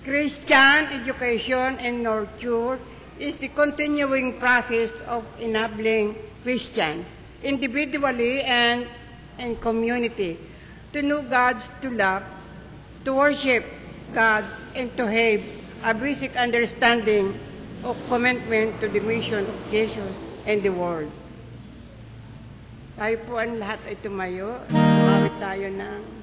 Christian education and nurture is the continuing process of enabling Christians, individually and in community, to know God, to love, to worship God, and to have a basic understanding of commitment to the mission of Jesus and the world. Tayo po ang lahat ay tumayo. Sumawit tayo ng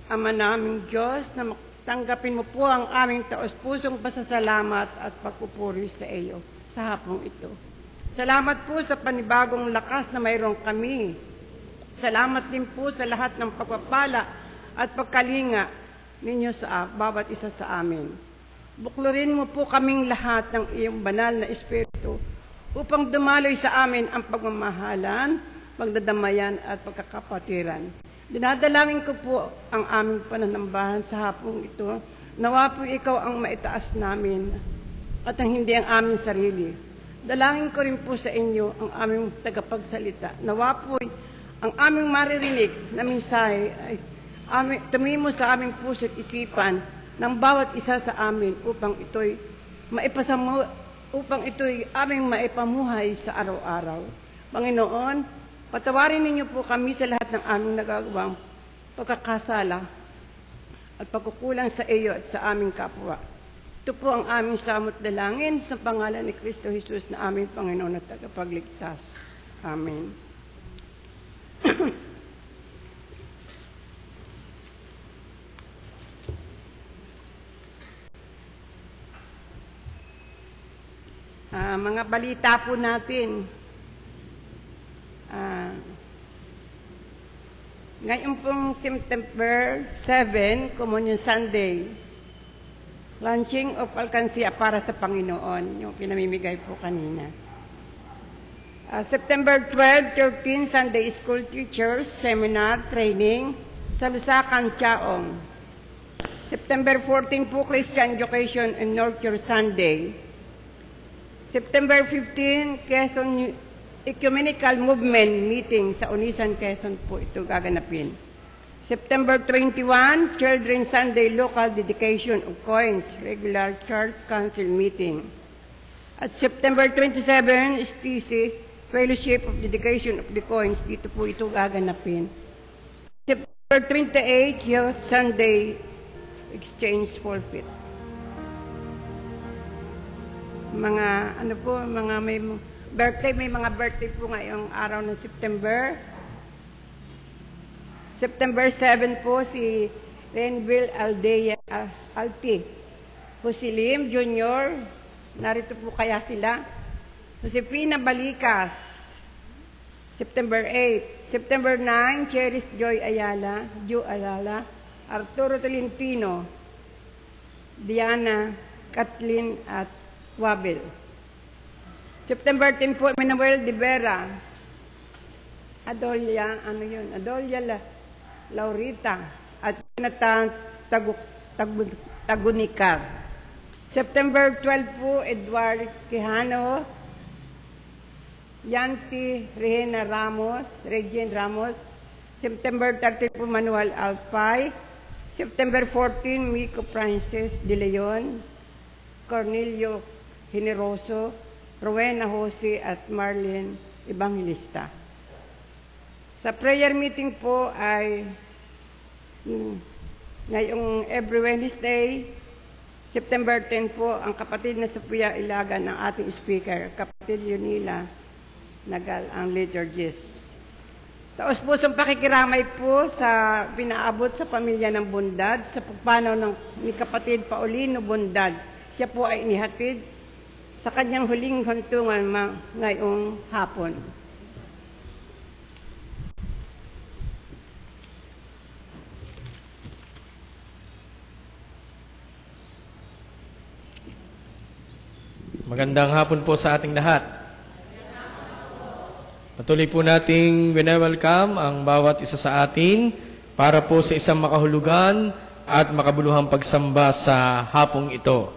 Ama naming Diyos, na tanggapin mo po ang aming taos-pusong pasasalamat at pagpupuri sa iyo sa hapong ito. Salamat po sa panibagong lakas na mayroong kami. Salamat din po sa lahat ng pagpapala at pagkalinga ninyo sa bawat isa sa amin. Buklurin mo po kaming lahat ng iyong banal na Espiritu upang dumaloy sa amin ang pagmamahalan, pagdadamayan at pagkakapatiran. Dinadalangin ko po ang aming pananambahan sa hapong ito. Nawa po ikaw ang maitaas namin at ang hindi ang aming sarili. Dalangin ko rin po sa inyo ang aming tagapagsalita. Nawa po ang aming maririnig na mensahe ay tumimo sa aming puso't isipan ng bawat isa sa amin upang ito'y aming maipamuhay sa araw-araw. Panginoon, patawarin ninyo po kami sa lahat ng aming nagagawang pagkakasala at pagkukulang sa iyo at sa aming kapwa. Ito po ang aming samot dalangin sa pangalan ni Kristo Jesus na aming Panginoon at tagapagligtas. Amen. Mga balita po natin. Ngayon pong September 7, Communion Sunday, launching of Alcancia para sa Panginoon, yung pinamimigay po kanina. September 12, 13, Sunday School Teachers Seminar Training sa Lusakan, Chaong. September 14 po, Christian Education and Nurture Sunday. September 15, Quezon Ecumenical Movement Meeting sa Unisan, Quezon po ito gaganapin. September 21, Children's Sunday Local Dedication of Coins, Regular Church Council Meeting. At September 27, STC, Fellowship of Dedication of the Coins, dito po ito gaganapin. September 28, Youth Sunday Exchange Forfeit. Mga, ano po, mga may mga birthday po ngayong araw ng September. September 7 po si Renville Aldea Alti. Husilim Jr. Narito po kaya sila. Josefina Balikas. September 8. September 9, Cheris Joy Ayala. Arturo Tolentino. Diana Kathleen at Wabel. September 10 po, Manuel de Vera. Adolia Laurita at Jonathan Tagunikar. September 12 po, Edward Quijano, Yanti Regina Ramos. September 30 po, Manuel Alpay. September 14, Miko Francis De Leon, Cornelio Generoso, Rowena Jose at Marlene Evangelista. Sa prayer meeting po ay ngayong every Wednesday, September 10 po, ang kapatid na Sophia Ilaga ng ating speaker, kapatid Yunila Nagal, ang liturgist. Taos pusong pakikiramay po sa pinaabot sa pamilya ng Bundad, sa pagpanaw ni kapatid Paulino Bundad. Siya po ay inihatid sa kanyang huling huntungan ngayong hapon. Magandang hapon po sa ating lahat. Patuloy po nating wine-welcome ang bawat isa sa atin para po sa isang makahulugan at makabuluhang pagsamba sa hapong ito.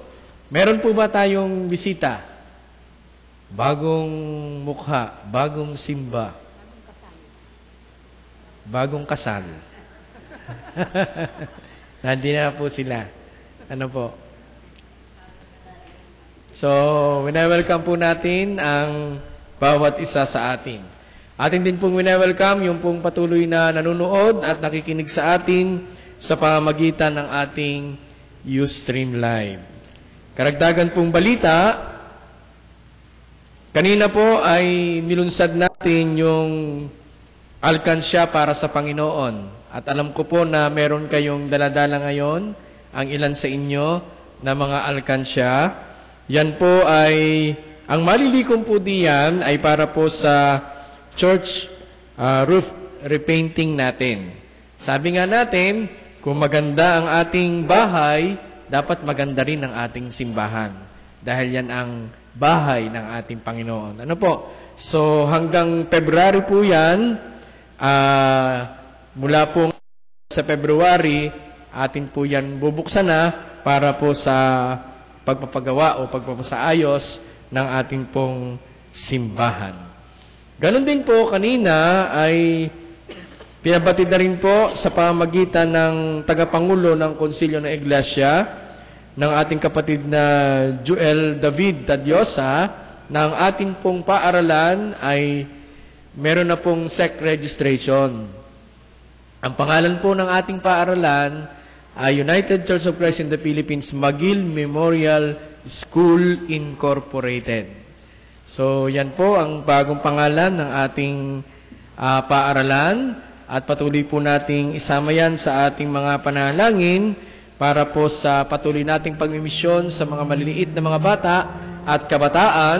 Meron po ba tayong bisita? Bagong mukha, bagong simba, bagong kasal. Nandito na po sila. Ano po? So, wine-welcome po natin ang bawat isa sa atin. Atin din pong wine-welcome yung pong patuloy na nanonood at nakikinig sa atin sa pamamagitan ng ating Ustream Live. Karagdagan pong balita, kanina po ay nilunsad natin yung alkansya para sa Panginoon. At alam ko po na meron kayong daladala ngayon, ang ilan sa inyo na mga alkansya. Yan po ay, ang malilikom po diyan ay para po sa church roof repainting natin. Sabi nga natin, kung maganda ang ating bahay, dapat maganda rin ang ating simbahan. Dahil yan ang bahay ng ating Panginoon. Ano po? So hanggang February po yan, mula po sa February, atin po yan bubuksan na para po sa pagpapagawa o pagpapasaayos ng ating pong simbahan. Ganon din po kanina ay pinabatid na rin po sa pamamagitan ng tagapangulo ng Konsilyo ng Iglesia ng ating kapatid na Joel David Tadiosa na ang ating pong paaralan ay meron na pong SEC registration. Ang pangalan po ng ating paaralan United Church of Christ in the Philippines McGill Memorial School Incorporated. So, yan po ang bagong pangalan ng ating paaralan at patuloy po nating isama yan sa ating mga panalangin para po sa patuloy nating pagmimisyon sa mga maliliit na mga bata at kabataan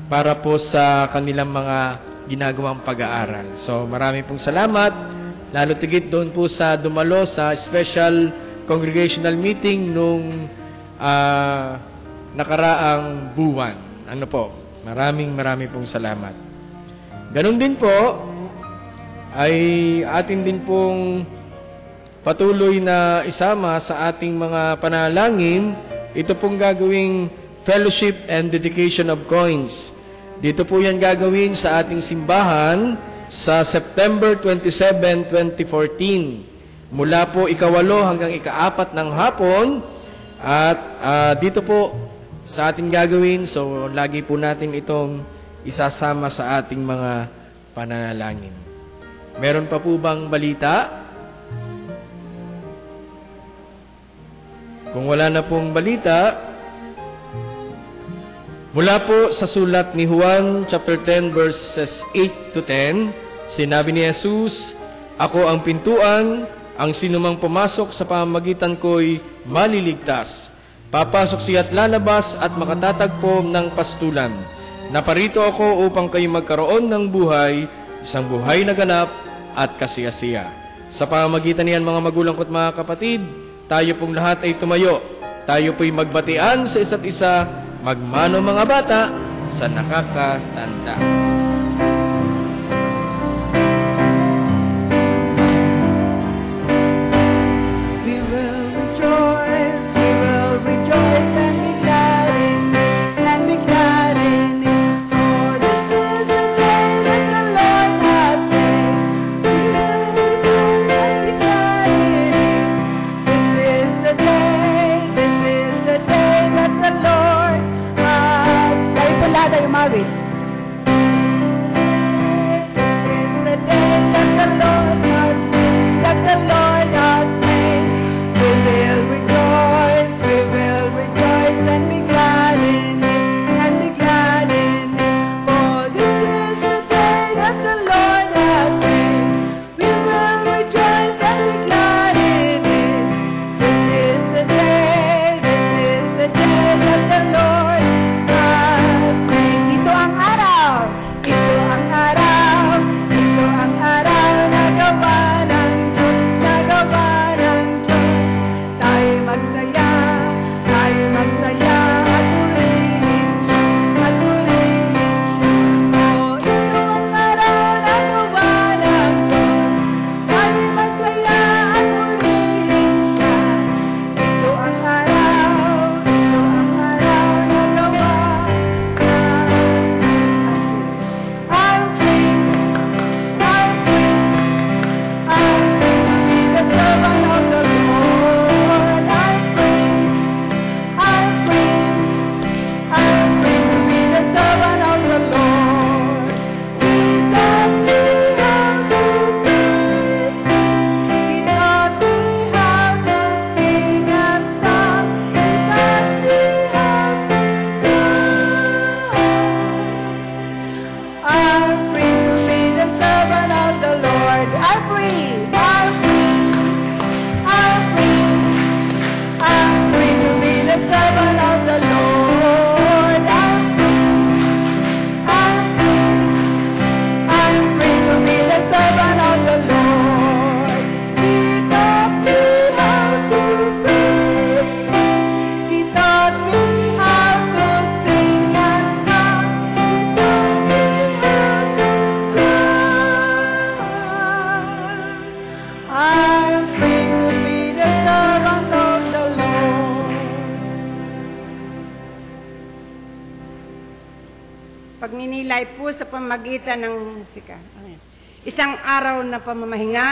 para po sa kanilang mga ginagawang pag-aaral. So, marami pong salamat. Lalo tigit doon po sa dumalo sa special congregational meeting nung nakaraang buwan. Ano po? Maraming pong salamat. Ganon din po ay atin din pong patuloy na isama sa ating mga panalangin, ito pong gagawing fellowship and dedication of coins. Dito po yan gagawin sa ating simbahan sa September 27, 2014. Mula po 8 hanggang 4 ng hapon. At dito po sa ating gagawin, so lagi po natin itong isasama sa ating mga pananalangin. Meron pa po bang balita? Kung wala na pong balita, mula po sa sulat ni Juan chapter 10 verses 8 to 10, sinabi ni Jesus, "Ako ang pintuan, ang sinumang pumasok sa pamamagitan ko'y maliligtas. Papasok siya at lalabas at makatatagpo ng pastulan. Naparito ako upang kayo magkaroon ng buhay, isang buhay na ganap at kasiyasiya." Sa pamamagitan niyan, mga magulang ko at mga kapatid, tayo pong lahat ay tumayo. Tayo po'y magbatian sa isa't isa, magmano mga bata sa nakakatanda. Pagninilay po sa pamagitan ng musika. Isang araw na pamamahinga,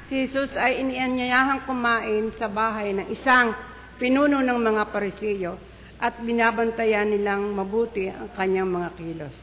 si Jesus ay inianyayahang kumain sa bahay ng isang pinuno ng mga Parisiyo at binabantayan nilang mabuti ang kanyang mga kilos.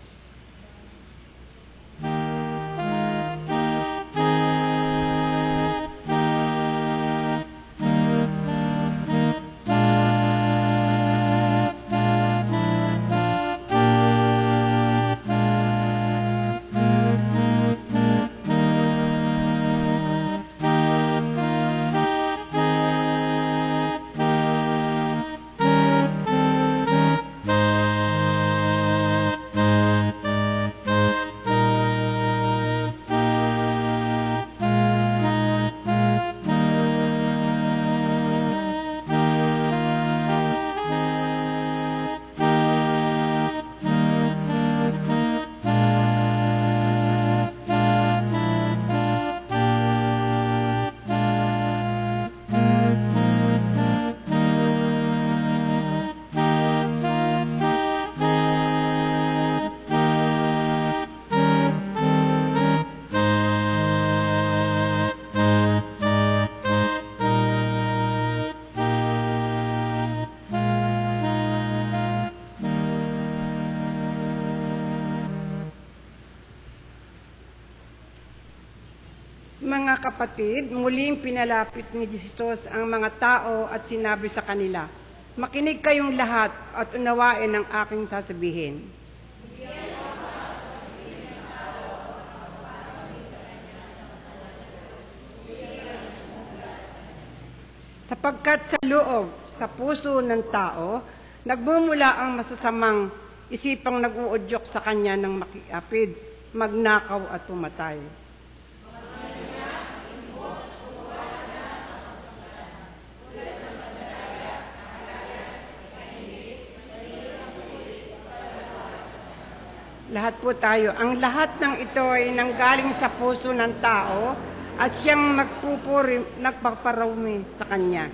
Mga kapatid, muling pinalapit ni Jesus ang mga tao at sinabi sa kanila, "Makinig kayong lahat at unawain ang aking sasabihin. Sapagkat sa loob, sa puso ng tao, nagmumula ang masasamang isipang nag-uudyok sa kanya ng makiapid, magnakaw at pumatay." Lahat po tayo. Ang lahat ng ito ay nanggaling sa puso ng tao at siyang nagpaparami sa kanya.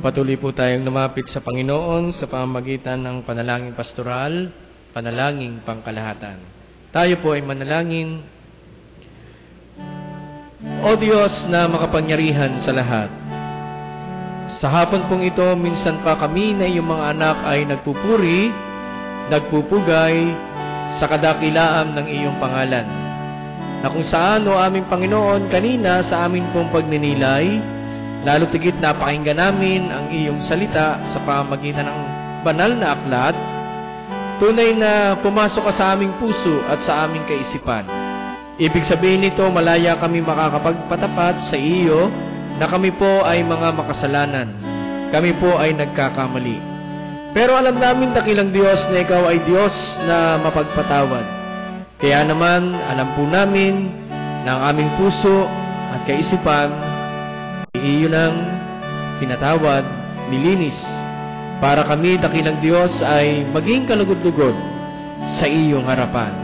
Patuloy po tayong lumapit sa Panginoon sa pamamagitan ng panalangin pastoral, panalangin pangkalahatan. Tayo po ay manalangin. O Diyos na makapangyarihan sa lahat, sa hapon pong ito, minsan pa kami na iyong mga anak ay nagpupuri, nagpupugay sa kadakilaam ng iyong pangalan, na kung saan, o aming Panginoon, kanina sa amin pong pagninilay, lalo tigit napakinggan namin ang iyong salita sa pamamagitan ng banal na aklat, tunay na pumasok ka sa aming puso at sa aming kaisipan. Ibig sabihin nito, malaya kami makakapagpatapat sa iyo na kami po ay mga makasalanan. Kami po ay nagkakamali. Pero alam namin, dakilang Diyos, na ikaw ay Diyos na mapagpatawad. Kaya naman, alam po namin na ang aming puso at kaisipan iyo nang pinatawad, nilinis, para kami, dakilang Diyos, ay maging kalugod-lugod sa iyong harapan.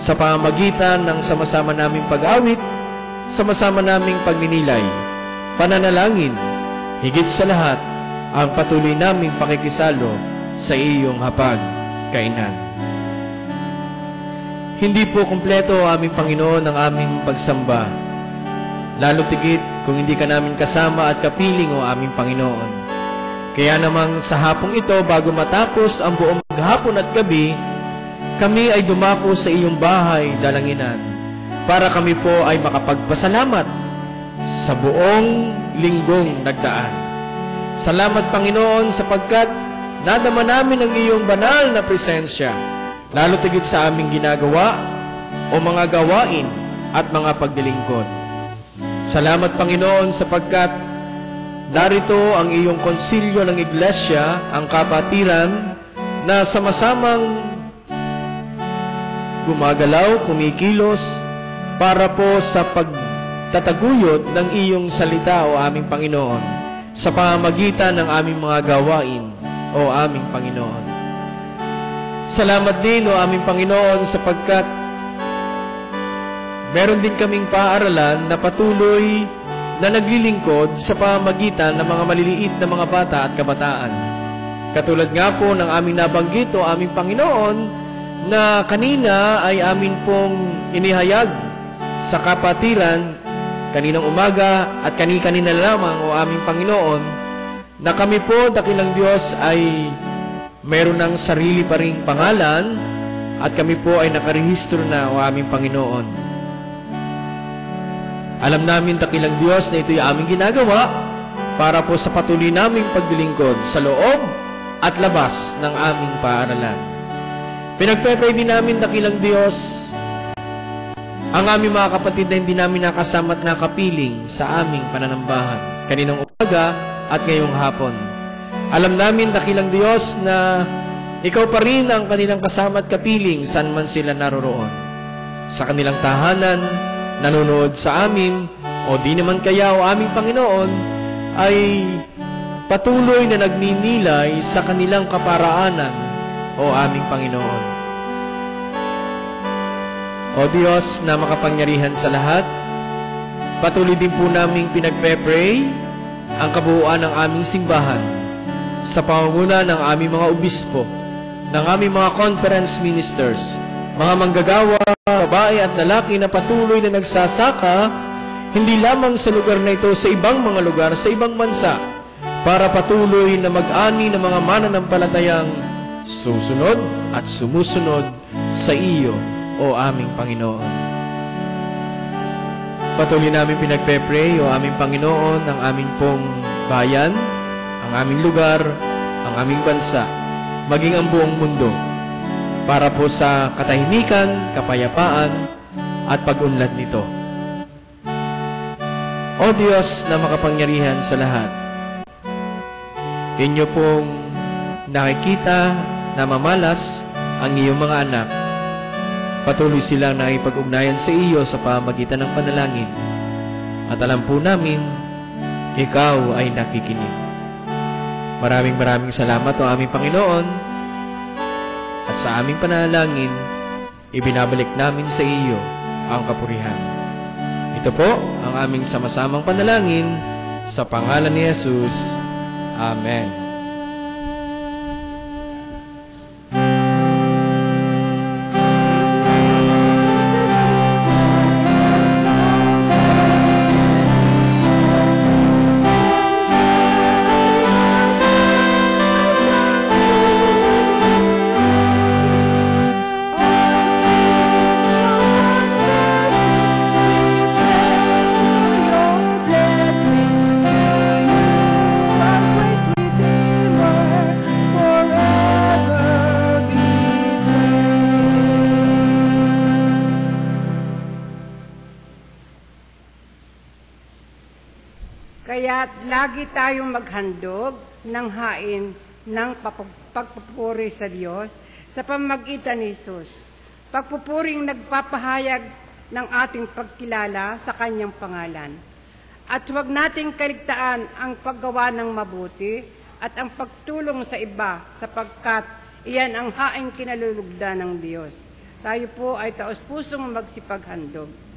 Sa pamamagitan ng sama-sama naming pag-awit, sama-sama naming pagninilay, pananalangin, higit sa lahat, ang patuloy naming pakikisalo sa iyong hapag, kainan. Hindi po kumpleto, aming Panginoon, ang aming pagsamba, lalo tigit kung hindi ka namin kasama at kapiling, o aming Panginoon. Kaya namang sa hapong ito, bago matapos ang buong maghapon at gabi, kami ay dumako sa iyong bahay, dalanginan, para kami po ay makapagpasalamat sa buong linggong nagdaan. Salamat, Panginoon, sapagkat nadama namin ang iyong banal na presensya, lalo tigit sa aming ginagawa o mga gawain at mga pagdilingkod. Salamat, Panginoon, sapagkat darito ang iyong konsilyo ng Iglesia, ang kapatiran, na sama-samang gumagalaw, kumikilos, para po sa pagtataguyod ng iyong salita, o aming Panginoon, sa pamamagitan ng aming mga gawain, o aming Panginoon. Salamat din, o aming Panginoon, sapagkat meron din kaming paaralan na patuloy na naglilingkod sa pamamagitan ng mga maliliit na mga bata at kabataan. Katulad nga po ng aming nabanggit, o aming Panginoon, na kanina ay amin pong inihayag sa kapatiran kaninang umaga at kanina lamang, o aming Panginoon, na kami po, dakilang Diyos, ay meron ng sarili pa ring pangalan at kami po ay nakarehistro na, o aming Panginoon. Alam namin, dakilang Diyos, na ito'y aming ginagawa para po sa patuloy naming paglilingkod sa loob at labas ng aming paaralan. Pinagpe-pray din namin, dakilang Diyos, ang aming mga kapatid na hindi namin nakasama at nakapiling sa aming pananambahan kaninang umaga at ngayong hapon. Alam namin, dakilang Diyos, na Ikaw pa rin ang kanilang kasama at kapiling saan man sila naroroon. Sa kanilang tahanan, nanonood sa amin, o di naman kaya o aming Panginoon, ay patuloy na nagninilay sa kanilang kaparaanan, o aming Panginoon. O Diyos na makapangyarihan sa lahat, patuloy din po naming pinagpe-pray ang kabuuan ng aming simbahan sa pamumuno ng aming mga obispo, ng aming mga conference ministers, mga manggagawa, babae at lalaki na patuloy na nagsasaka, hindi lamang sa lugar na ito, sa ibang mga lugar, sa ibang bansa, para patuloy na mag-ani ng mga mananampalatayang susunod at sumusunod sa iyo, o aming Panginoon. Patuloy namin pinagpe-pray, o aming Panginoon, ang aming pong bayan, ang aming lugar, ang aming bansa, maging ang buong mundo, para po sa katahimikan, kapayapaan, at pag-unlad nito. O Diyos na makapangyarihan sa lahat, inyo pong nakikita na mamalas ang iyong mga anak. Patuloy silang nakipag-ugnayan sa iyo sa pamamagitan ng panalangin. At alam po namin, ikaw ay nakikinig. Maraming salamat, o aming Panginoon. At sa aming panalangin, ibinabalik namin sa iyo ang kapurihan. Ito po ang aming sama-samang panalangin sa pangalan ni Jesus. Amen. Kaya't lagi tayong maghandog ng hain ng pagpupuri sa Diyos sa pamamagitan ni Jesus. Pagpupuring nagpapahayag ng ating pagkilala sa Kanyang pangalan. At huwag nating kaligtaan ang paggawa ng mabuti at ang pagtulong sa iba, sapagkat iyan ang haing kinalulugdan ng Diyos. Tayo po ay taos-pusong magsipaghandog.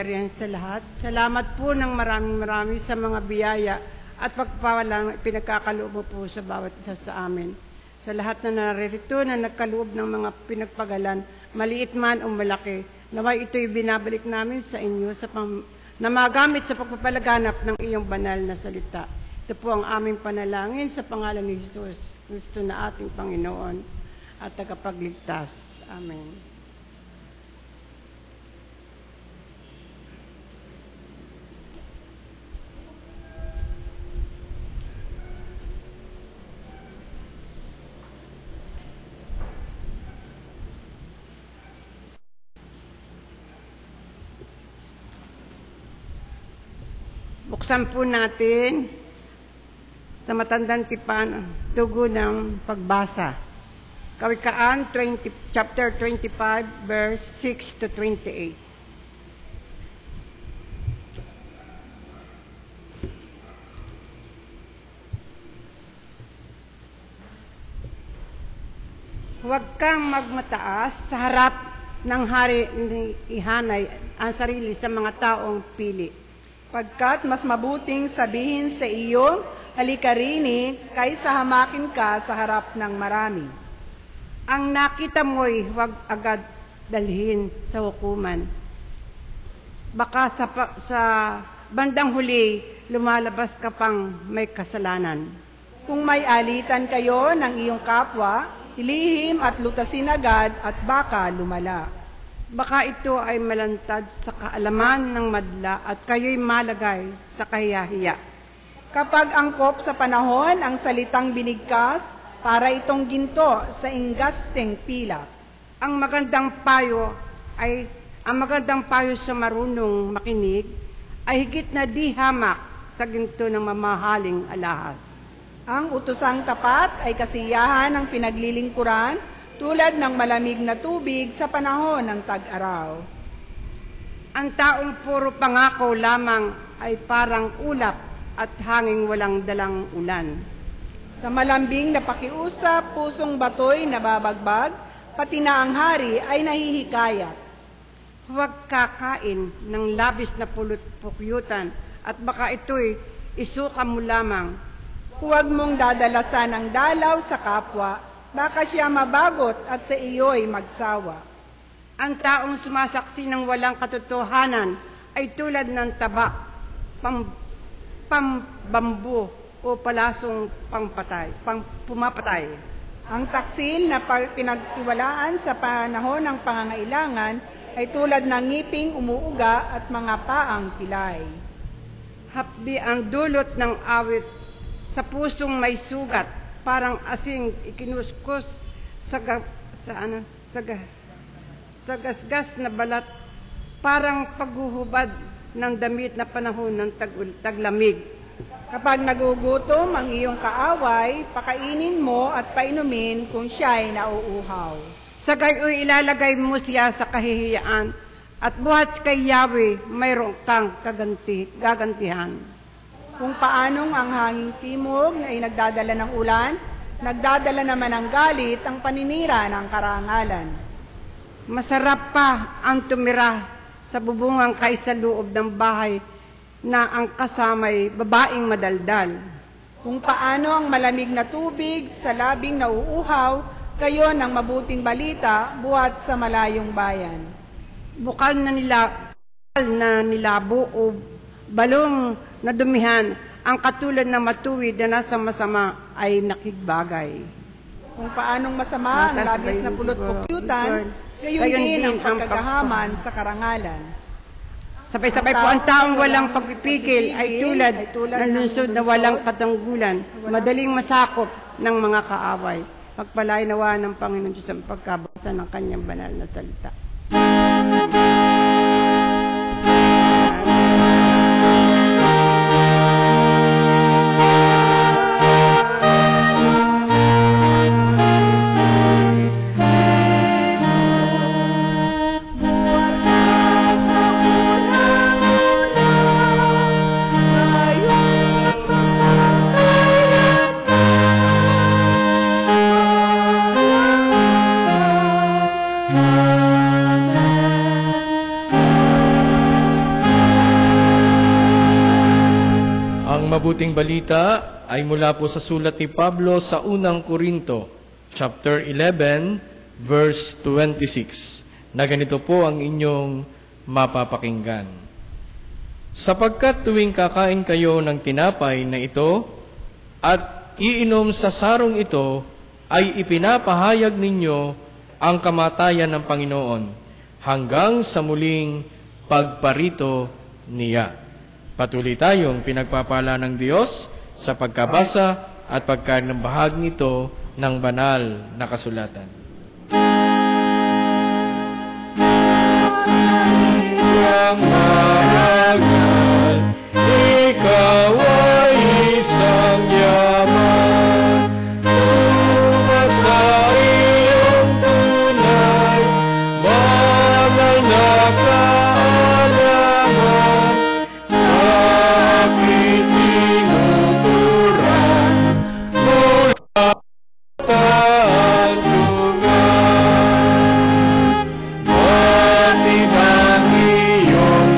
makapangyarihan sa lahat. Salamat po ng maraming sa mga biyaya at pagpapalang pinagkakaloob mo po sa bawat isa sa amin. Sa lahat na naririto na nagkaloob ng mga pinagpagalan, maliit man o malaki, naway ito'y binabalik namin sa inyo na magamit sa pagpapalaganap ng iyong banal na salita. Ito po ang aming panalangin sa pangalan ni Jesus Kristo na ating Panginoon at tagapagligtas. Amen. Buksan po natin sa matandang tipan ang dugo ng pagbasa. Kawikaan chapter 25 verse 6 to 28. Huwag kang magmataas sa harap ng hari ni ihanay ang sarili sa mga taong pili. Pagkat mas mabuting sabihin sa iyo, halika rini, kaysa hamakin ka sa harap ng marami. Ang nakita mo'y huwag agad dalhin sa hukuman. Baka sa bandang huli, lumalabas ka pang may kasalanan. Kung may alitan kayo ng iyong kapwa, ilihim at lutasin agad at baka lumala. Baka ito ay malantad sa kaalaman ng madla at kayo'y malagay sa kahiyahiya. Kapag angkop sa panahon ang salitang binigkas, para itong ginto sa inggasteng pilak. Ang magandang payo sa marunong makinig ay higit na di hamak sa ginto ng mamahaling alahas. Ang utosang tapat ay kasiyahan ng pinaglilingkuran, tulad ng malamig na tubig sa panahon ng tag-araw. Ang taong puro pangako lamang ay parang ulap at hanging walang dalang ulan. Sa malambing na pakiusap, pusong bato'y nababagbag, pati na ang hari ay nahihikayat. Huwag kakain ng labis na pulot-pukyutan at baka ito'y isuka mo lamang. Huwag mong dadalasan ang dalaw sa kapwa, baka siya mabagot at sa iyo'y magsawa. Ang taong sumasaksi ng walang katotohanan ay tulad ng taba, pambambu o palasong pumapatay. Ang taksil na pinagtiwalaan sa panahon ng pangangailangan ay tulad ng ngiping umuuga at mga paang pilay. Hapdi ang dulot ng awit sa pusong may sugat, parang asing ikinuskus sa gasgas na balat, parang paghuhubad ng damit na panahon ng taglamig. Kapag nagugutom ang iyong kaaway, pakainin mo at painumin kung siya'y nauuhaw. Sa gayoy ilalagay mo siya sa kahihiyaan at buhat kay Yahweh mayroon kang gagantihan. Kung paanong ang hanging timog ay nagdadala ng ulan, nagdadala naman ng galit ang paninira ng karangalan. Masarap pa ang tumira sa bubungang kaysa loob ng bahay na ang kasamay babaeng madaldal. Kung paano ang malamig na tubig sa labing nauuhaw, kayo ng mabuting balita buhat sa malayong bayan. Bukal na nilabo o balong na dumihan, ang katulad na matuwid na nasa masama ay nakigbagay. Kung paanong masama ang labis na pulot-pukyutan, gayon din ang pagkagahaman sa karangalan. Sabay-sabay po ang taong walang pagpipigil ay tulad ng lungsod na walang katanggulan, madaling masakop ng mga kaaway. Pagpalain nawa ng Panginoon Diyos ang pagkabasa ng kanyang banal na salita. huling balita ay mula po sa sulat ni Pablo sa unang Korinto, chapter 11, verse 26, na ganito po ang inyong mapapakinggan. Sapagkat tuwing kakain kayo ng tinapay na ito at iinom sa sarong ito, ay ipinapahayag ninyo ang kamatayan ng Panginoon hanggang sa muling pagparito niya. Patuloy tayong pinagpapala ng Diyos sa pagkabasa at pagkain ng bahagi nito ng banal na kasulatan. Ikaw ay isang yaman, sumasayang tunay, banal na kaalaman, sakit tinuturan, mula tantungan, matinang iyong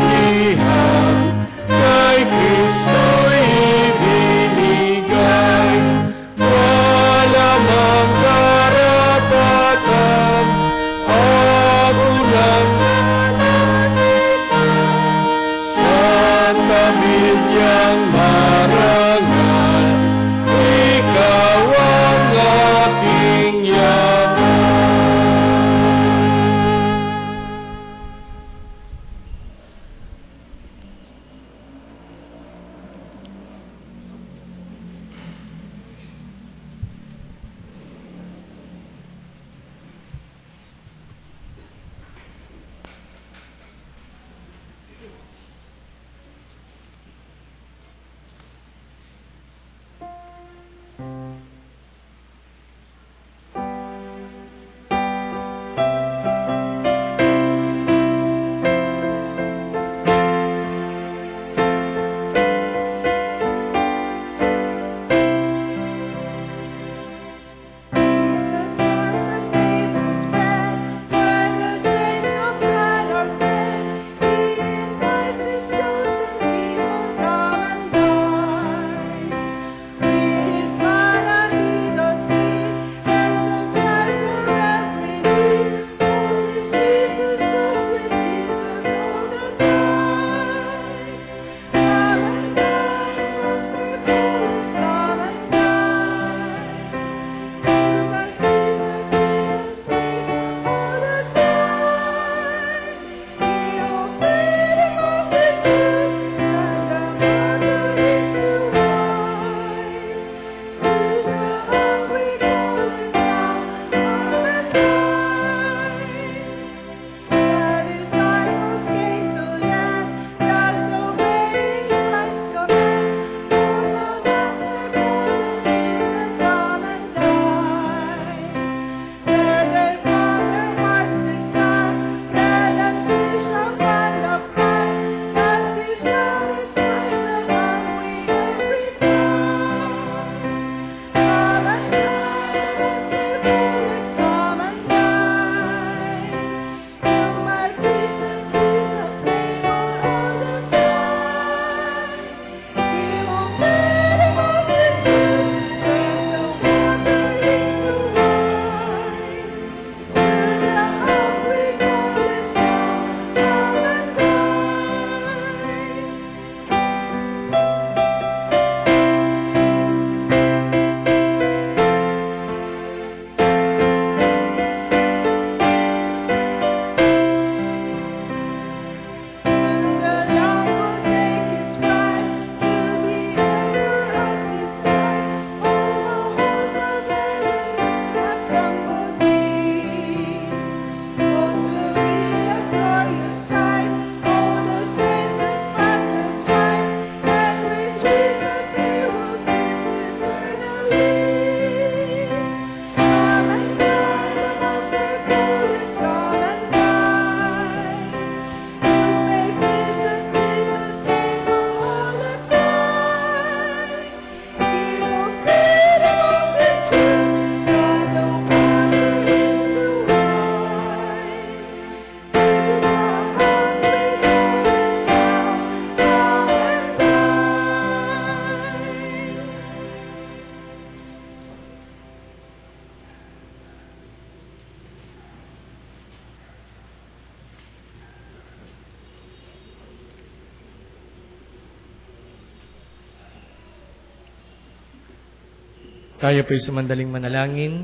Tayo po'y sumandaling manalangin.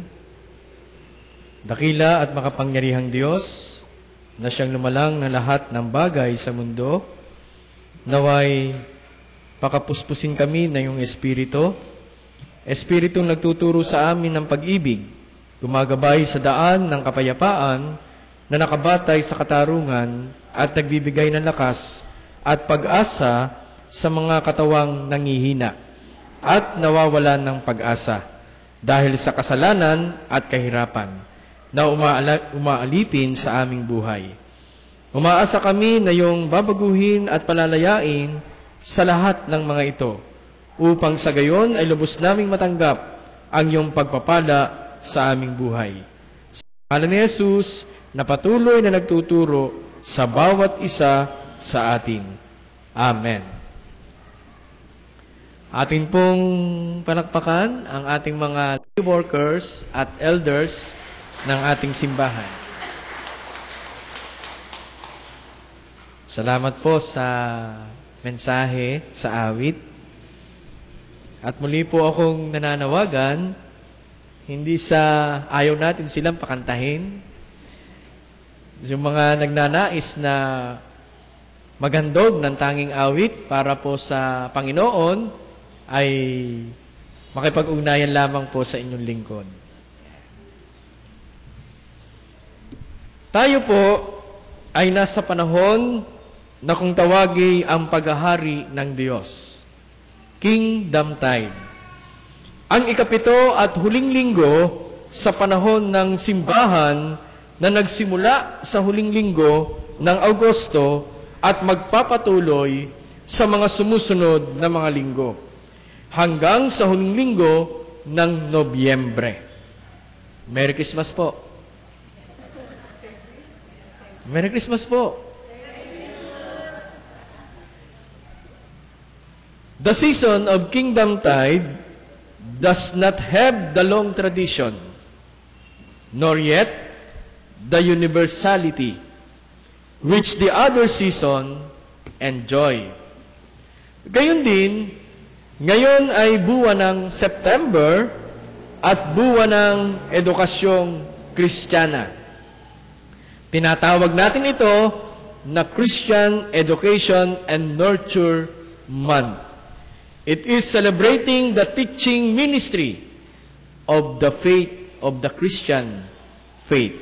Dakila at makapangyarihang Diyos, na siyang lumalang ng lahat ng bagay sa mundo, naway pakapuspusin kami na iyong Espiritu, Espiritong nagtuturo sa amin ng pag-ibig, gumagabay sa daan ng kapayapaan, na nakabatay sa katarungan at nagbibigay ng lakas at pag-asa sa mga katawang nangihina at nawawalan ng pag-asa dahil sa kasalanan at kahirapan na umaalipin sa aming buhay. Umaasa kami na iyong babaguhin at palalayain sa lahat ng mga ito, upang sa gayon ay lubos naming matanggap ang iyong pagpapala sa aming buhay. Sa ngalan ni Jesus, na patuloy na nagtuturo sa bawat isa sa atin. Amen. Atin pong palakpakan ang ating mga workers at elders ng ating simbahan. Salamat po sa mensahe sa awit. At muli po akong nananawagan, hindi sa ayaw natin silang pakantahin. Yung mga nagnanais na maghandog ng tanging awit para po sa Panginoon ay makipag-ugnayan lamang po sa inyong lingkod. Tayo po ay nasa panahon na kung tawagi ang paghahari ng Diyos, Kingdom Tide. Ang ikapito at huling linggo sa panahon ng simbahan na nagsimula sa huling linggo ng Agosto at magpapatuloy sa mga sumusunod na mga linggo hanggang sa huling linggo ng Nobyembre. Merry Christmas po. Merry Christmas po. The season of Kingdom Tide does not have the long tradition, nor yet the universality which the other season enjoy. Gayon din, ngayon ay buwan ng September at buwan ng edukasyong Kristiyana. Tinatawag natin ito na Christian Education and Nurture Month. It is celebrating the teaching ministry of the faith of the Christian faith.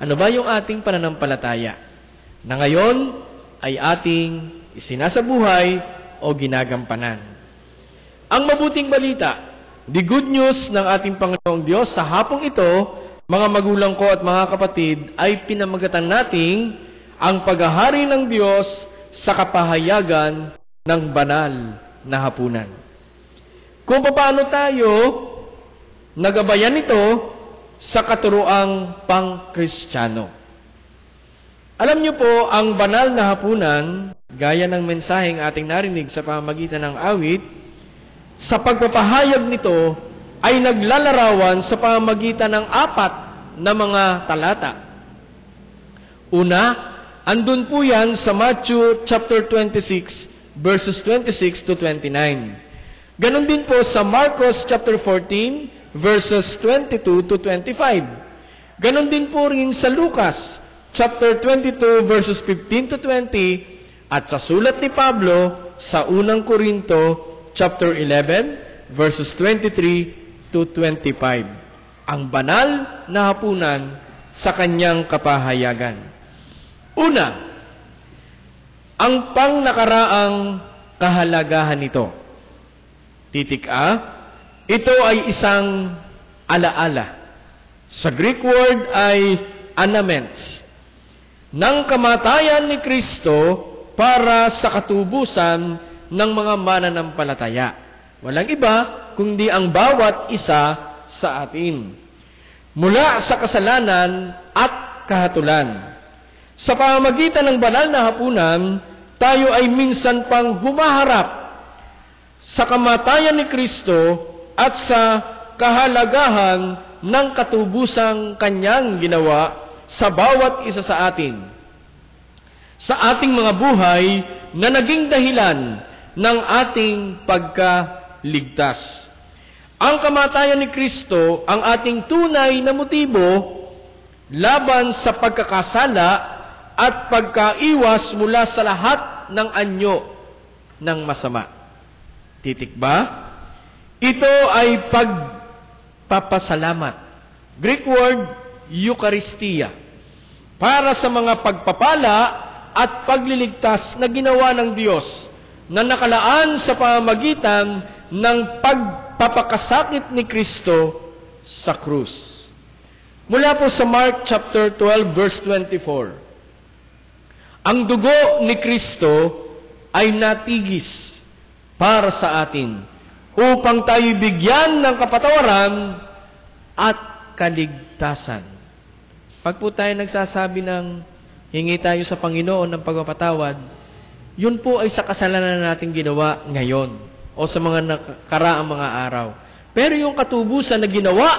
Ano ba yung ating pananampalataya na ngayon ay ating isinasabuhay o ginagampanan? Ang mabuting balita, the good news ng ating Panginoong Diyos sa hapong ito, mga magulang ko at mga kapatid, ay pinamagatan nating ang paghahari ng Diyos sa kapahayagan ng banal na hapunan. Kung paano tayo nagabayan ito sa katuroang pang-Kristiyano. Alam niyo po, ang banal na hapunan, gaya ng mensaheng ating narinig sa pamamagitan ng awit, sa pagpapahayag nito ay naglalarawan sa pamamagitan ng 4 na mga talata. Una, andun po yan sa Matthew chapter 26, verses 26 to 29. Ganon din po sa Marcos chapter 14, verses 22 to 25. Ganon din po rin sa Lucas, chapter 22, verses 15 to 20, at sa sulat ni Pablo sa unang Korinto, chapter 11, verses 23 to 25. Ang banal na hapunan sa kanyang kapahayagan. Una, ang pangnakaraang kahalagahan nito. Titik A, ito ay isang alaala. Sa Greek word ay anamens, ng kamatayan ni Kristo para sa katubusan ng mga mananampalataya. Walang iba kundi ang bawat isa sa atin. Mula sa kasalanan at kahatulan. Sa pamamagitan ng banal na hapunan, tayo ay minsan pang humaharap sa kamatayan ni Kristo at sa kahalagahan ng katubusang kanyang ginawa sa bawat isa sa atin. Sa ating mga buhay na naging dahilan ng ating pagkaligtas. Ang kamatayan ni Kristo ang ating tunay na motibo laban sa pagkakasala at pagkaiwas mula sa lahat ng anyo ng masama. Titik ba? Ito ay pagpapasalamat. Greek word, Eucharistia. Para sa mga pagpapala at pagliligtas na ginawa ng Diyos na nakalaan sa pamamagitan ng pagpapakasakit ni Kristo sa krus. Mula po sa Mark chapter 12 verse 24. Ang dugo ni Kristo ay natigis para sa atin upang tayo bigyan ng kapatawaran at kaligtasan. Pag po tayo nagsasabi ng hingi tayo sa Panginoon ng pagpapatawad, yun po ay sa kasalanan natin ginawa ngayon o sa mga nakaraang mga araw. Pero yung katubusan na ginawa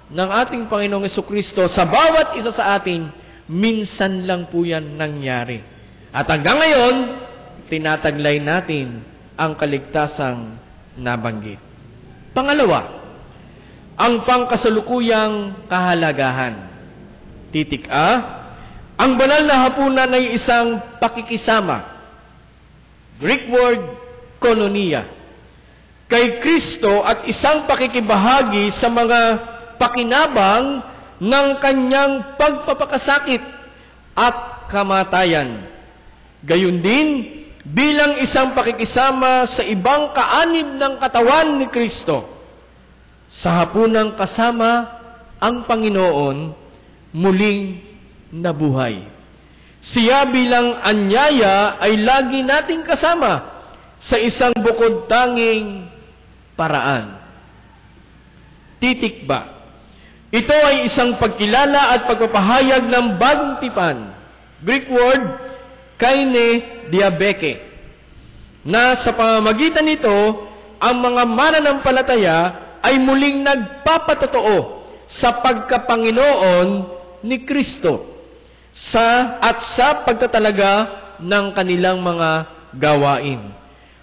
ng ating Panginoong Jesucristo sa bawat isa sa atin, minsan lang po yan nangyari. At hanggang ngayon, tinataglay natin ang kaligtasang nabanggit. Pangalawa, ang pangkasalukuyang kahalagahan. Titik A, ang banal na hapunan ay isang pakikisama. Greek word, koinonia. Kay Kristo at isang pakikibahagi sa mga pakinabang ng kanyang pagpapakasakit at kamatayan. Gayun din, bilang isang pakikisama sa ibang kaanib ng katawan ni Kristo. Sa hapunang kasama ang Panginoon, muling nabuhay. Siya bilang anyaya ay lagi nating kasama sa isang bukod tanging paraan. Titik ba? Ito ay isang pagkilala at pagpapahayag ng bagong tipan. Greek word, kaine diabeke. Na sa pamamagitan nito, ang mga mananampalataya ay muling nagpapatotoo sa pagkapanginoon ni Kristo at sa pagtatalaga ng kanilang mga gawain.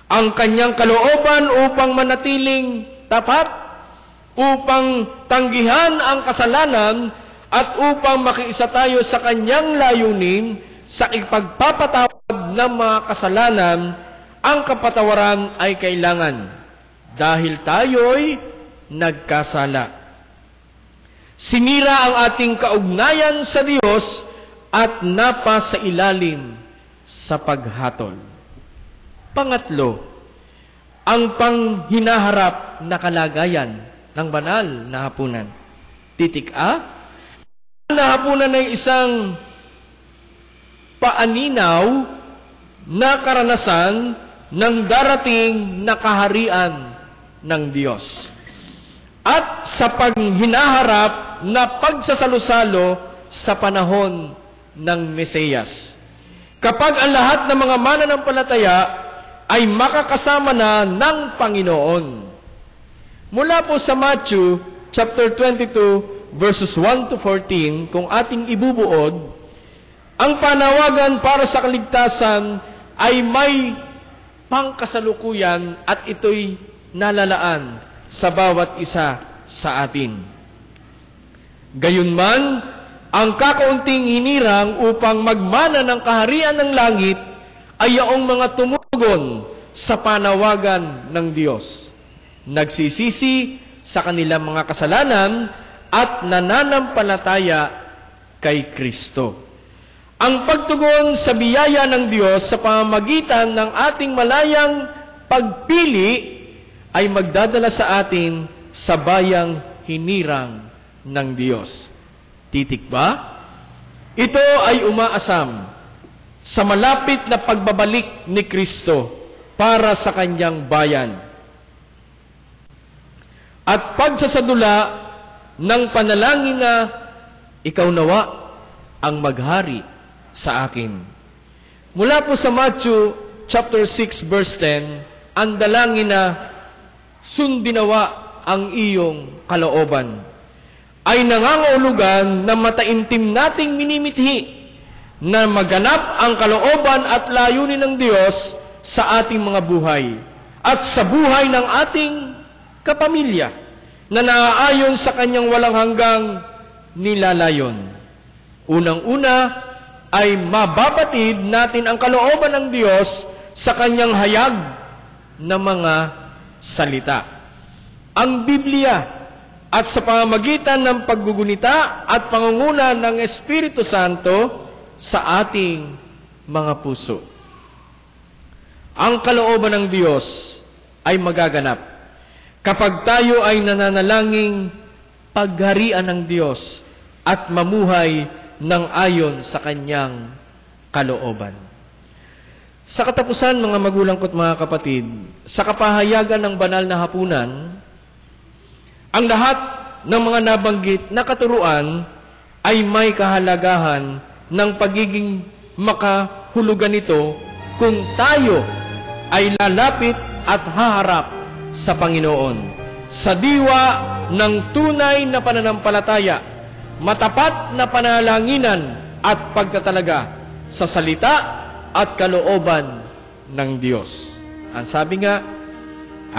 Ang kanyang kalooban upang manatiling tapat, upang tanggihan ang kasalanan, at upang makiisa tayo sa kanyang layunin sa ipagpapatawad ng mga kasalanan, ang kapatawaran ay kailangan dahil tayo'y nagkasala. Sinira ang ating kaugnayan sa Diyos at napa sa ilalim sa paghatol. Pangatlo, ang panghinaharap na kalagayan ng banal na hapunan. Titik A, na hapunan ay isang paaninaw na karanasan ng darating na kaharian ng Diyos. At sa paghinaharap na pagsasalusalo sa panahon ng Mesiyas. Kapag ang lahat ng mga mananampalataya ay makakasama na ng Panginoon. Mula po sa Matthew chapter 22 verses 1 to 14, kung ating ibubuod, ang panawagan para sa kaligtasan ay may pangkasalukuyan at ito'y nalalaan sa bawat isa sa atin. Gayunman, ang kakaunting hinirang upang magmana ng kaharian ng langit ay yaong mga tumugon sa panawagan ng Diyos. Nagsisisi sa kanilang mga kasalanan at nananampalataya kay Kristo. Ang pagtugon sa biyaya ng Diyos sa pamamagitan ng ating malayang pagpili ay magdadala sa atin sa bayang hinirang ng Diyos. Titik ba? Ito ay umaasam sa malapit na pagbabalik ni Kristo para sa kanyang bayan. At pagsasadula ng panalangin na ikaw nawa ang maghari sa akin. Mula po sa Matthew chapter 6 verse 10, ang dalangin na sundinawa ang iyong kalooban ay nangangahulugan na mataimtim nating minimithi na maganap ang kalooban at layunin ng Diyos sa ating mga buhay at sa buhay ng ating kapamilya na naaayon sa kanyang walang hanggang nilalayon. Unang-una ay mababatid natin ang kalooban ng Diyos sa kanyang hayag na mga salita. Ang Biblia at sa pamamagitan ng paggugunita at pangunguna ng Espiritu Santo sa ating mga puso. Ang kalooban ng Diyos ay magaganap kapag tayo ay nananalangin pagharian ng Diyos at mamuhay ng ayon sa kanyang kalooban. Sa katapusan, mga magulang ko't mga kapatid, sa kapahayagan ng banal na hapunan, ang lahat ng mga nabanggit na katuruan ay may kahalagahan ng pagiging makahulugan nito kung tayo ay lalapit at haharap sa Panginoon sa diwa ng tunay na pananampalataya, matapat na panalanginan at pagtatalaga sa salita at kalooban ng Diyos. Ang sabi nga,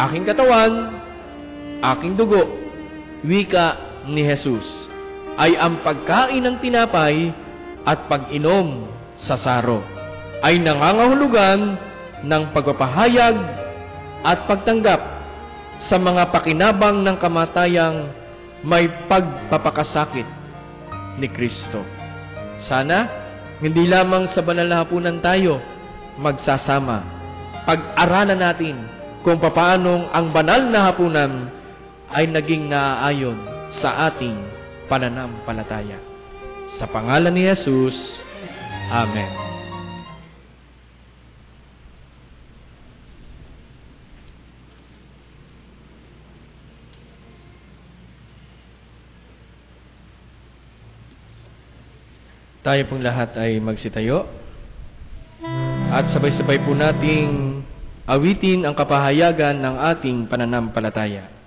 aking katawan, aking dugo, wika ni Jesus, ay ang pagkain ng tinapay at pag-inom sa saro, ay nangangahulugan ng pagpapahayag at pagtanggap sa mga pakinabang ng kamatayang may pagpapakasakit ni Kristo. Sana, hindi lamang sa banal na hapunan tayo magsasama. Pag-aralan natin kung papaanong ang banal na hapunan ay naging naaayon sa ating pananampalataya. Sa pangalan ni Jesus, Amen. Tayo pong lahat ay magsitayo at sabay-sabay po nating awitin ang kapahayagan ng ating pananampalataya.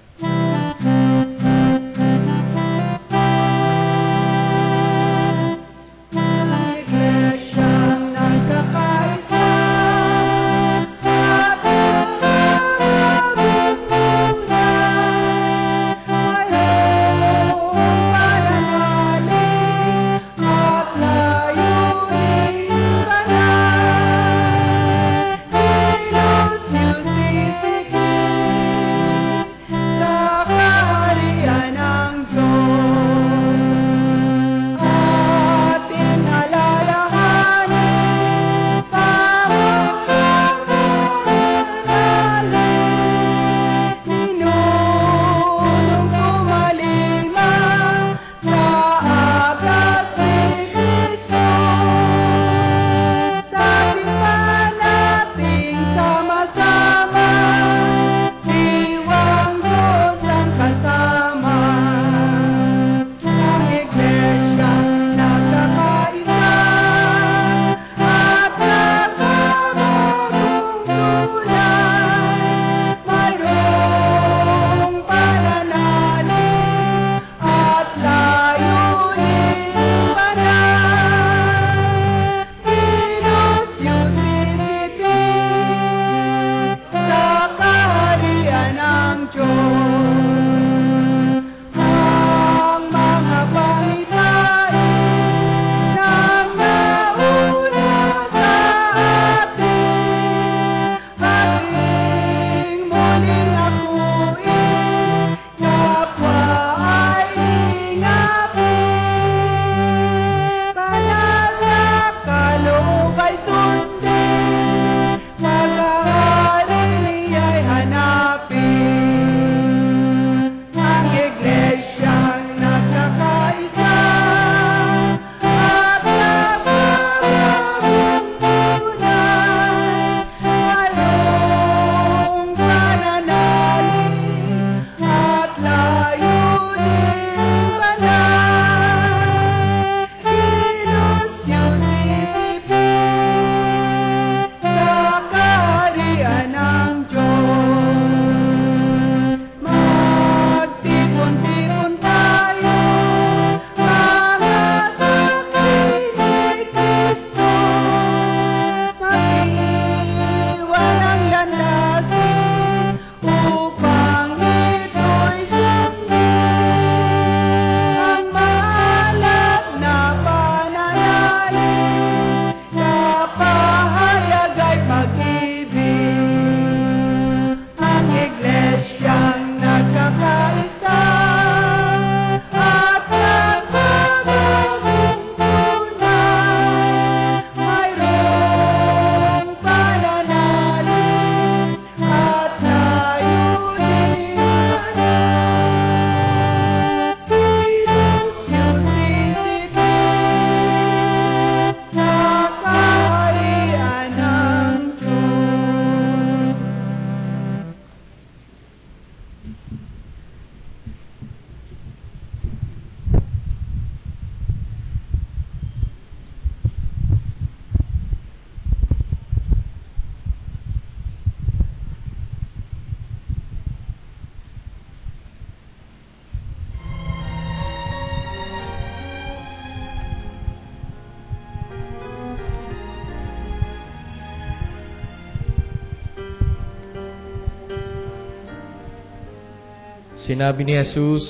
Sinabi ni Jesus,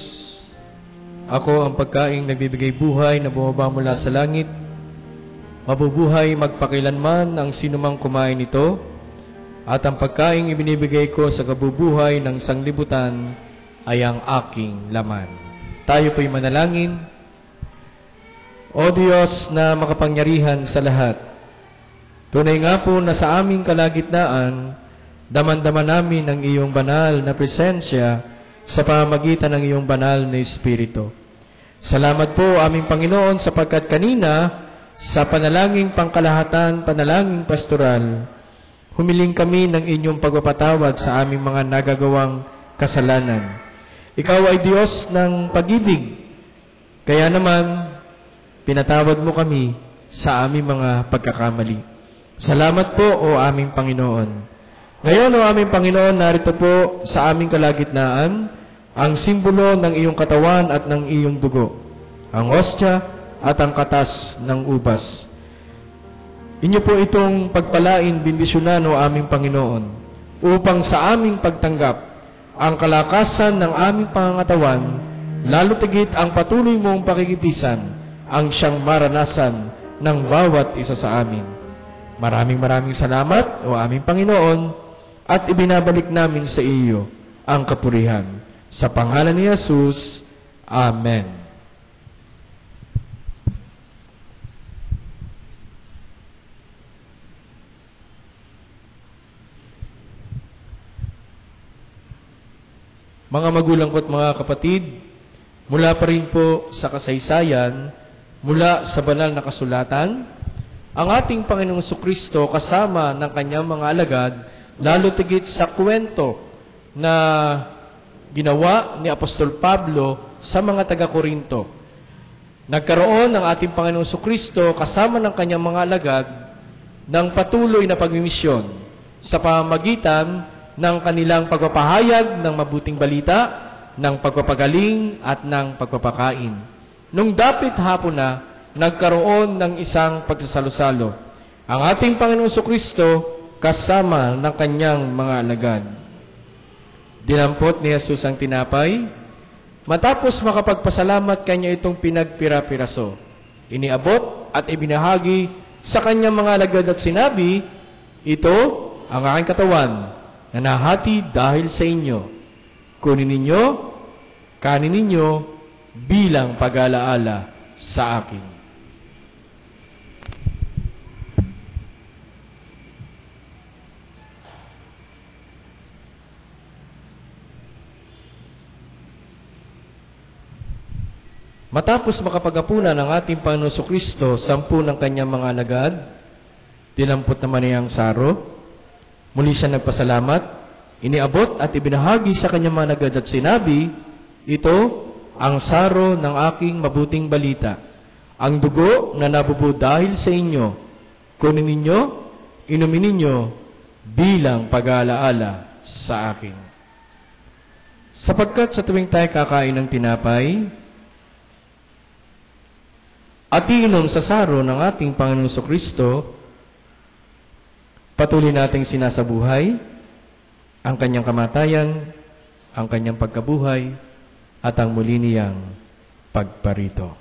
"Ako ang pagkaing nagbibigay buhay na bumaba mula sa langit. Mabubuhay magpakilanman ang sinumang kumain nito, at ang pagkaing ibinibigay ko sa kabubuhay ng sanglibutan ay ang aking laman." Tayo po'y manalangin. O Diyos na makapangyarihan sa lahat, tunay nga po na sa aming kalagitnaan, daman-daman namin ang iyong banal na presensya sa pamamagitan ng iyong banal na Espiritu. Salamat po, aming Panginoon, sapagkat kanina, sa panalangin pangkalahatan, panalangin pastoral, humiling kami ng inyong pagpapatawad sa aming mga nagagawang kasalanan. Ikaw ay Diyos ng pag-ibig, kaya naman, pinatawad mo kami sa aming mga pagkakamali. Salamat po, o aming Panginoon. Ngayon, o aming Panginoon, narito po sa aming kalagitnaan ang simbolo ng iyong katawan at ng iyong dugo, ang hostya at ang katas ng ubas. Inyo po itong pagpalain, bindisyonan, o aming Panginoon, upang sa aming pagtanggap ang kalakasan ng aming pangangatawan, lalo tigit ang patuloy mong pakikipisan, ang siyang maranasan ng bawat isa sa amin. Maraming salamat, o aming Panginoon, at ibinabalik namin sa iyo ang kapurihan. Sa pangalan ni Jesus, Amen. Mga magulang ko at mga kapatid, mula pa rin po sa kasaysayan, mula sa banal na kasulatan, ang ating Panginoong Jesucristo kasama ng kanyang mga alagad, lalo tigit sa kwento na ginawa ni Apostol Pablo sa mga taga-Korinto. Nagkaroon ng ating Panginoong Jesucristo kasama ng kanyang mga alagad ng patuloy na pagmimisyon sa pamamagitan ng kanilang pagpapahayag ng mabuting balita, ng pagpapagaling at ng pagpapakain. Nung dapit hapon na, nagkaroon ng isang pagsasalo-salo. Ang ating Panginoong Jesucristo kasama ng kanyang mga alagad. Dinampot ni Jesus ang tinapay. Matapos makapagpasalamat, kanya itong pinagpira-piraso. Iniabot at ibinahagi sa kanyang mga alagad at sinabi, "Ito ang aking katawan na nahati dahil sa inyo. Kunin ninyo, kanin ninyo bilang pag-alaala sa akin." Matapos makapag-apunan ng ating Panginoon Jesucristo, 10 ng kanyang mga alagad, dinampot naman niya ang saro. Muli siya nagpasalamat, iniabot at ibinahagi sa kanyang mga alagad at sinabi, "Ito ang saro ng aking mabuting balita, ang dugo na nabubuo dahil sa inyo. Kunin ninyo, inumin ninyo bilang pag-aalaala sa akin." Sapagkat sa tuwing tayo kakain ng tinapay at iinom sa saro ng ating Panginoong Jesucristo, patuloy nating sinasabuhay ang kanyang kamatayan, ang kanyang pagkabuhay, at ang muli niyang pagparito.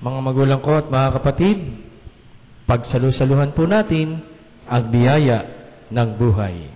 Mga magulang ko at mga kapatid, pagsalu-saluhan po natin ang biyaya ng buhay.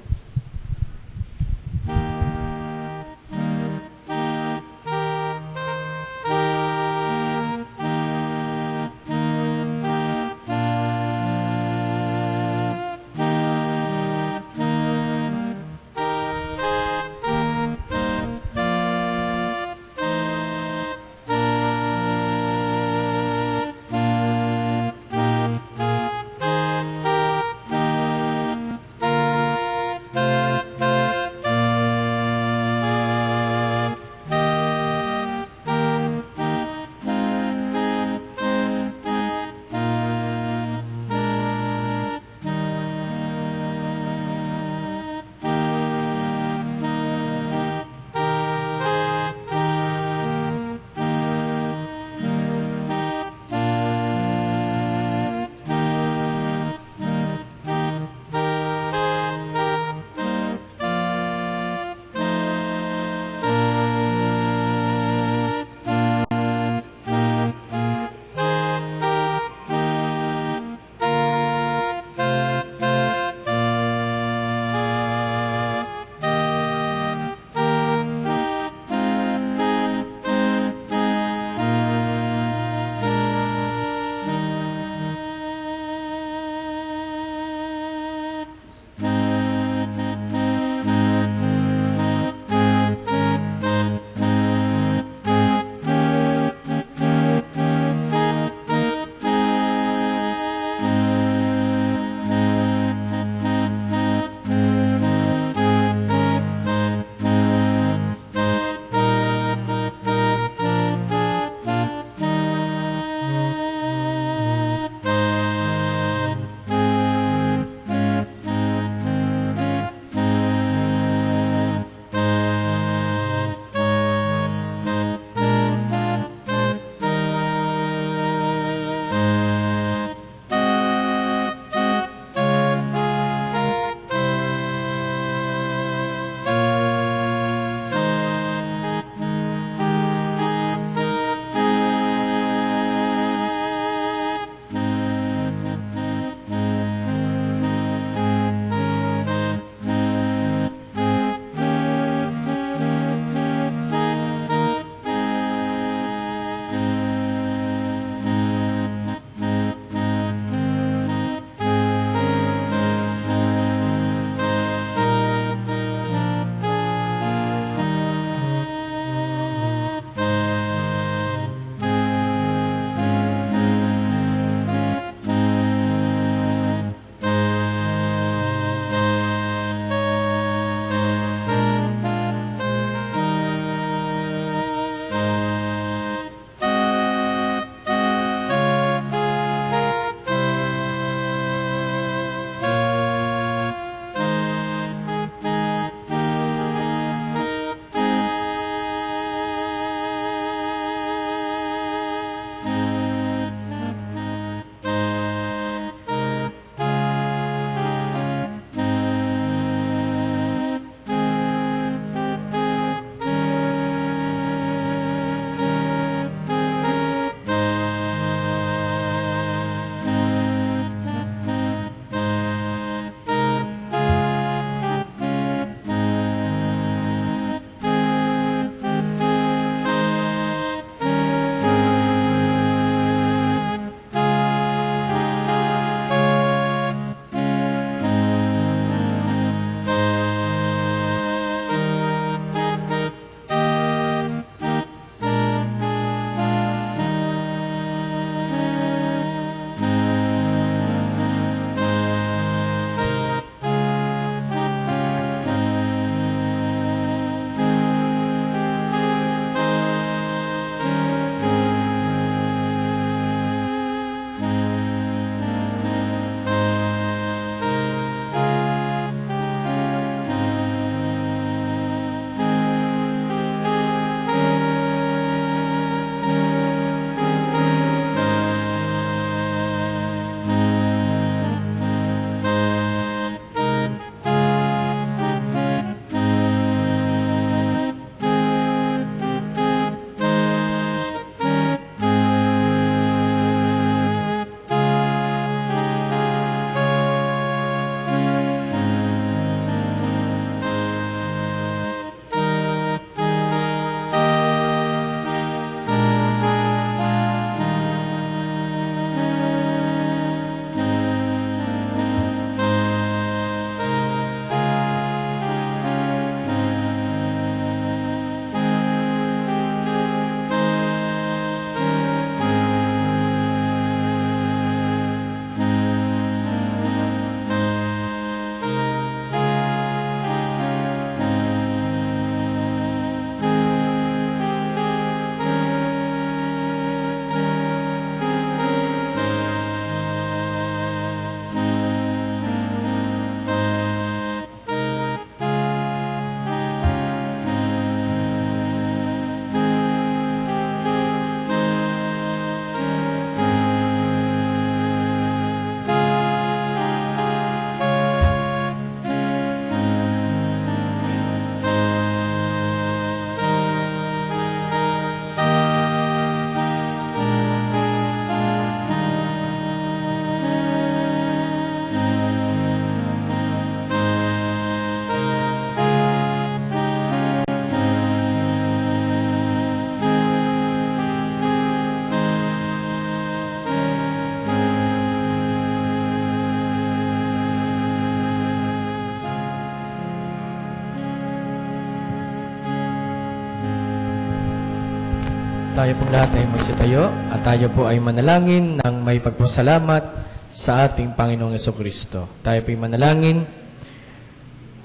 Tayo pong lahat ay magsitayo at tayo po ay manalangin ng may pagpasalamat sa ating Panginoong Jesucristo. Tayo po ay manalangin.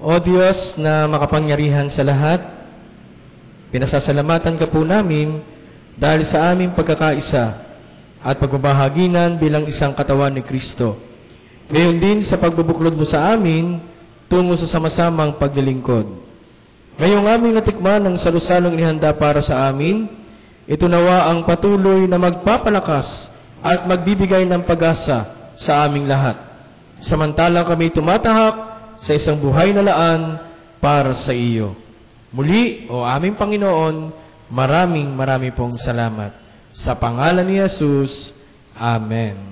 O Diyos na makapangyarihan sa lahat, pinasasalamatan ka po namin dahil sa aming pagkakaisa at pagbabahaginan bilang isang katawan ni Kristo. Ngayon din sa pagbubuklod mo sa amin tungo sa sama-samang paglilingkod. Ngayong aming natikman ang salusalong inihanda para sa amin, ito nawa ang patuloy na magpapalakas at magbibigay ng pag-asa sa aming lahat. Samantalang kami tumatahak sa isang buhay na laan para sa iyo. Muli, o aming Panginoon, marami pong salamat. Sa pangalan ni Jesus, Amen.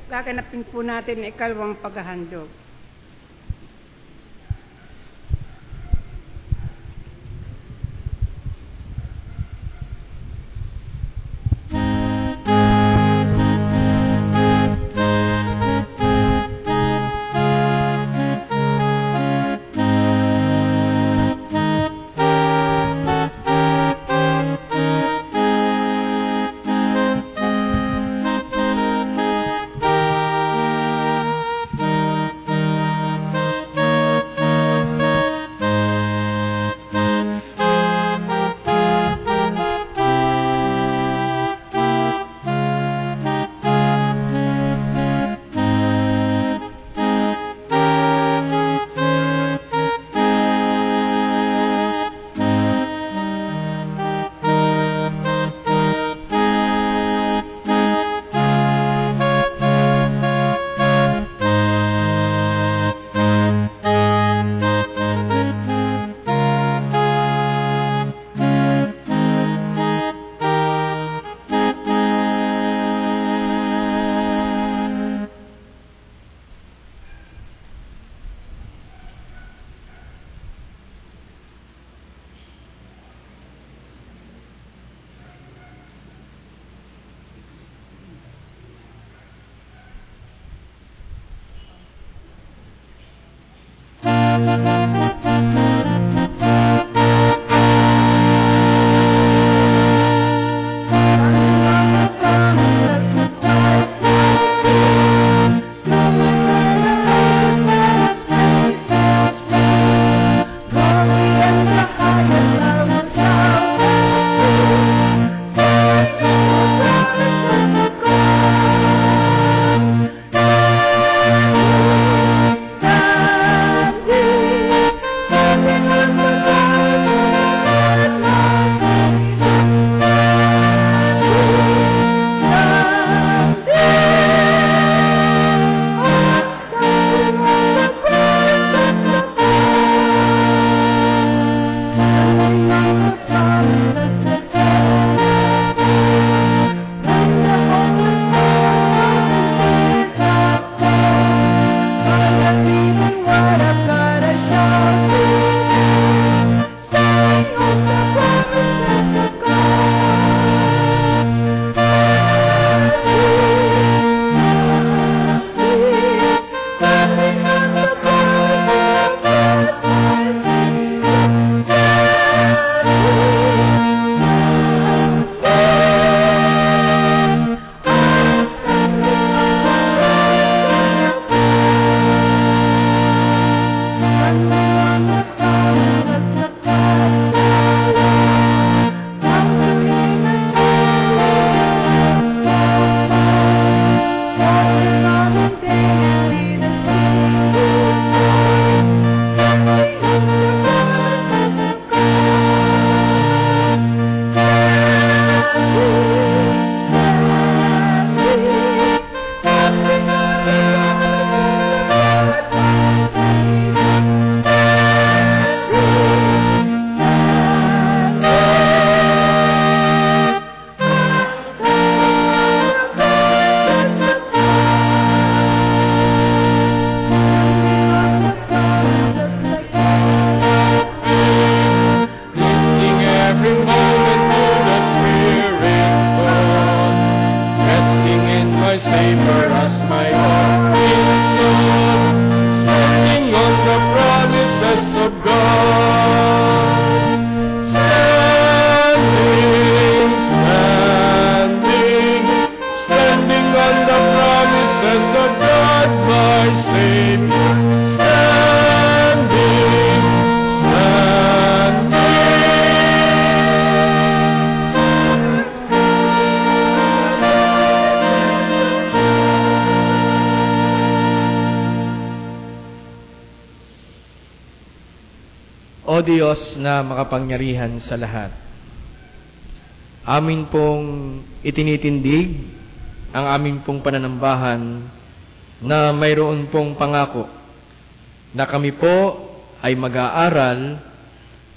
Gaganapin po natin ang ikalawang paghahandog. O Diyos na makapangyarihan sa lahat, amin pong itinitindig ang amin pong pananambahan na mayroon pong pangako na kami po ay mag-aaral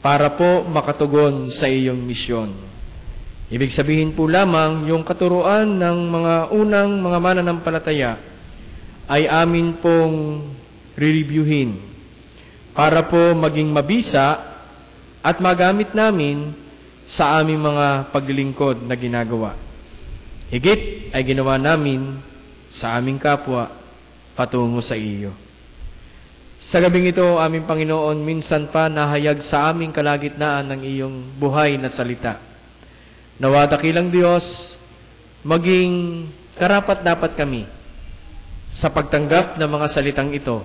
para po makatugon sa iyong misyon. Ibig sabihin po lamang, yung katuruan ng mga unang mga mananampalataya ay amin pong re-reviewin para po maging mabisa at magamit namin sa aming mga paglilingkod na ginagawa. Higit ay ginawa namin sa aming kapwa patungo sa iyo. Sa gabing ito, aming Panginoon, minsan pa nahayag sa aming kalagitnaan ng iyong buhay na salita. Nawa dakilang Diyos, maging karapat-dapat kami sa pagtanggap ng mga salitang ito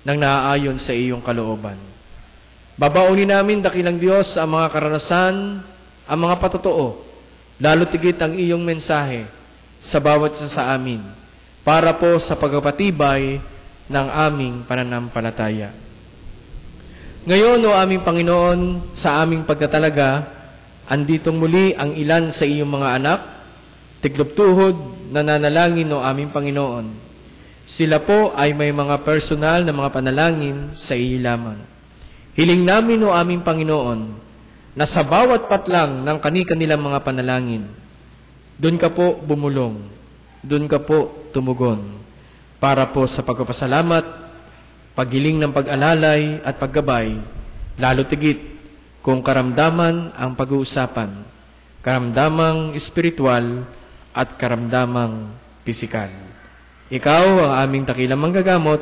nang naaayon sa iyong kalooban. Babaunin namin, dakilang Diyos, ang mga karanasan, ang mga patotoo, lalo tigit ang iyong mensahe sa bawat isa sa amin, para po sa pagpapatibay ng aming pananampalataya. Ngayon, o aming Panginoon, sa aming pagtatalaga, anditong muli ang ilan sa iyong mga anak, tiklop-tuhod, nananalangin, o aming Panginoon. Sila po ay may mga personal na mga panalangin sa iyo lamang. Hiling namin, o aming Panginoon, na sa bawat patlang ng kani-kanilang mga panalangin, doon ka po bumulong, doon ka po tumugon, para po sa pagpapasalamat, paggiling ng pag-alalay at paggabay, lalo tigit kung karamdaman ang pag-uusapan, karamdamang espiritual at karamdamang pisikal. Ikaw ang aming dakilang manggagamot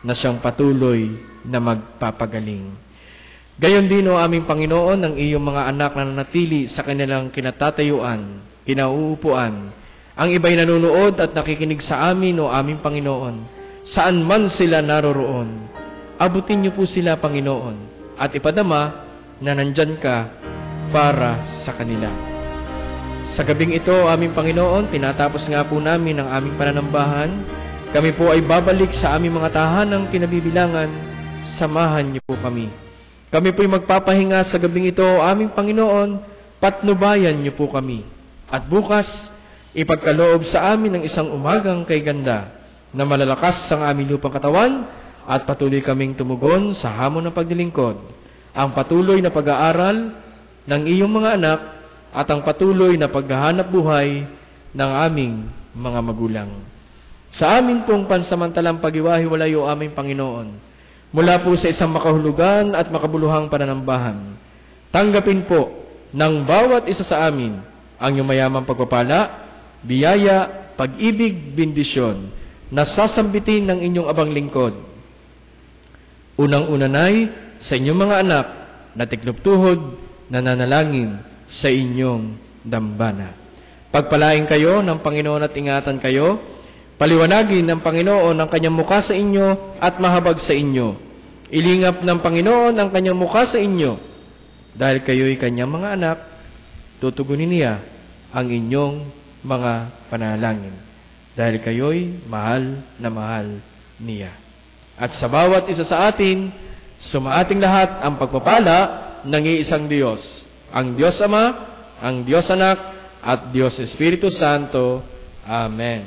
na siyang patuloy na magpapagaling. Gayon din, o aming Panginoon, ang iyong mga anak na nanatili sa kanilang kinatatayuan, kinauupuan. Ang iba'y nanonood at nakikinig sa amin, o aming Panginoon, saan man sila naroroon. Abutin niyo po sila, Panginoon, at ipadama na nandyan ka para sa kanila. Sa gabing ito, aming Panginoon, tinatapos nga po namin ang aming pananambahan. Kami po ay babalik sa aming mga tahanang kinabibilangan. Samahan niyo po kami. Kami po'y magpapahinga sa gabing ito, aming Panginoon, patnubayan niyo po kami. At bukas, ipagkaloob sa amin ng isang umagang kay ganda na malalakas ang aming lupang katawan at patuloy kaming tumugon sa hamon ng paglilingkod. Ang patuloy na pag-aaral ng iyong mga anak at ang patuloy na paghahanap buhay ng aming mga magulang. Sa amin pong pansamantalang pag-iwahiwalay, o aming Panginoon, mula po sa isang makahulugan at makabuluhang pananambahan, tanggapin po ng bawat isa sa amin ang iyong mayamang pagpapala, biyaya, pag-ibig, bendisyon na sasambitin ng inyong abang lingkod. Unang-unanay sa inyong mga anak na tiklop-tuhod na nanalangin sa inyong dambana. Pagpalain kayo ng Panginoon at ingatan kayo. Paliwanagin ng Panginoon ang kanyang mukha sa inyo at mahabag sa inyo. Ilingap ng Panginoon ang kanyang mukha sa inyo. Dahil kayo'y kanyang mga anak, tutugunin niya ang inyong mga panalangin. Dahil kayo'y mahal na mahal niya. At sa bawat isa sa atin, sumaating lahat ang pagpapala ng iisang Diyos. Ang Diyos Ama, ang Diyos Anak, at Diyos Espiritu Santo. Amen.